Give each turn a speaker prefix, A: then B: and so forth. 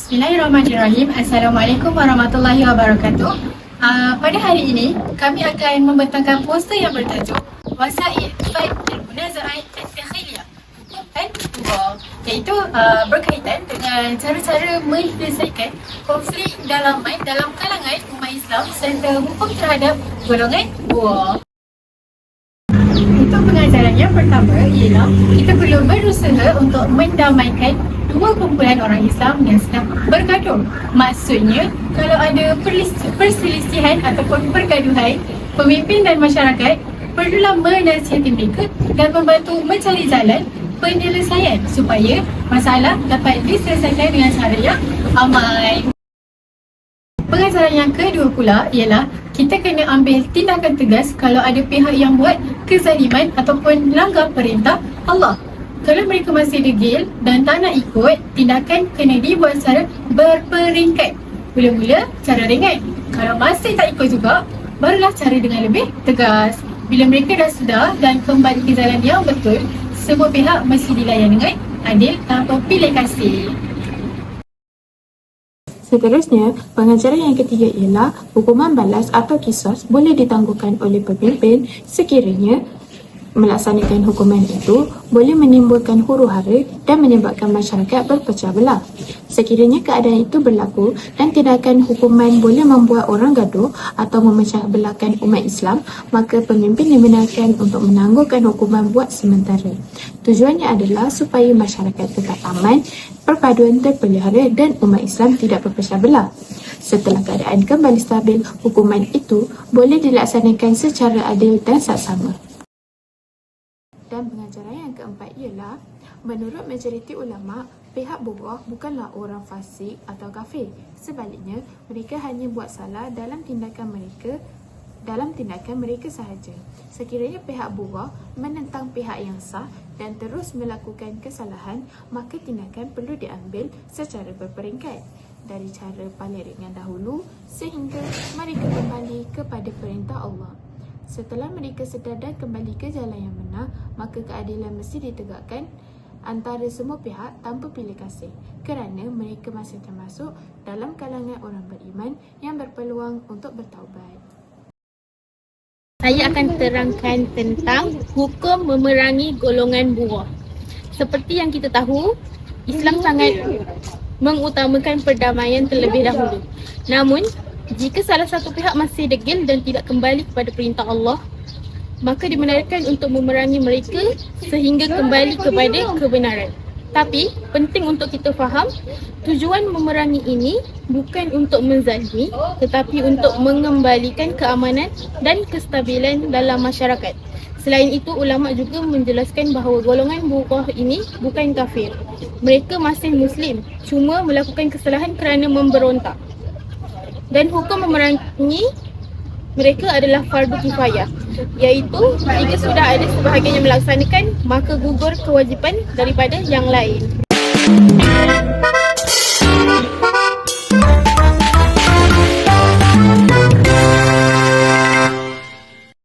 A: Bismillahirrahmanirrahim. Assalamualaikum warahmatullahi wabarakatuh. Pada hari ini, kami akan membentangkan poster yang bertajuk Wasail Fight Al-Munazaat Al-Dakhiliyah Hukum dan Hukum, iaitu berkaitan dengan cara-cara menyelesaikan konflik dalaman dalam kalangan umat Islam serta hukum terhadap golongan buah. Untuk pengajaran yang pertama ialah kita perlu berusaha untuk mendamaikan dua kumpulan orang Islam yang sedang bergaduh. Maksudnya, kalau ada perselisihan ataupun pergaduhan, pemimpin dan masyarakat perlulah menasihati mereka dan membantu mencari jalan penyelesaian supaya masalah dapat diselesaikan dengan cara yang aman. Pengajaran yang kedua pula ialah kita kena ambil tindakan tegas kalau ada pihak yang buat kezaliman ataupun langgar perintah Allah. Kalau mereka masih degil dan tak nak ikut, tindakan kena dibuat secara berperingkat. Mula-mula cara ringan. Kalau masih tak ikut juga, barulah cara dengan lebih tegas. Bila mereka dah sedar dan kembali ke jalan yang betul, semua pihak mesti dilayan dengan adil tanpa pilih kasih.
B: Seterusnya, pengajaran yang ketiga ialah hukuman balas atau kisos boleh ditangguhkan oleh pemimpin sekiranya melaksanakan hukuman itu boleh menimbulkan huru-hara dan menyebabkan masyarakat berpecah belah. Sekiranya keadaan itu berlaku dan tindakan hukuman boleh membuat orang gaduh atau memecah belahkan umat Islam, maka pemimpin dibenarkan untuk menangguhkan hukuman buat sementara. Tujuannya adalah supaya masyarakat tetap aman, perpaduan terpelihara dan umat Islam tidak berpecah belah. Setelah keadaan kembali stabil, hukuman itu boleh dilaksanakan secara adil dan saksama. Dan pengajaran yang keempat ialah, menurut majoriti ulama, pihak buruh bukanlah orang fasik atau kafir. Sebaliknya, mereka hanya buat salah dalam tindakan mereka sahaja. Sekiranya pihak buruh menentang pihak yang sah dan terus melakukan kesalahan, maka tindakan perlu diambil secara berperingkat dari cara paling ringan dahulu sehingga mereka kembali kepada perintah Allah. Setelah mereka sedar dan kembali ke jalan yang benar, maka keadilan mesti ditegakkan antara semua pihak tanpa pilih kasih, kerana mereka masih termasuk dalam kalangan orang beriman yang berpeluang untuk bertaubat.
C: Saya akan terangkan tentang hukum memerangi golongan buruh. Seperti yang kita tahu, Islam sangat mengutamakan perdamaian terlebih dahulu. Namun, jika salah satu pihak masih degil dan tidak kembali kepada perintah Allah, maka dibenarkan untuk memerangi mereka sehingga kembali kepada kebenaran. Tapi, penting untuk kita faham, tujuan memerangi ini bukan untuk menzalimi, tetapi untuk mengembalikan keamanan dan kestabilan dalam masyarakat. Selain itu, ulama juga menjelaskan bahawa golongan buruh ini bukan kafir. Mereka masih Muslim, cuma melakukan kesalahan kerana memberontak. Dan hukum memerangi mereka adalah fardu kifayah, iaitu jika sudah ada sebahagian yang melaksanakan, maka gugur kewajipan daripada yang lain.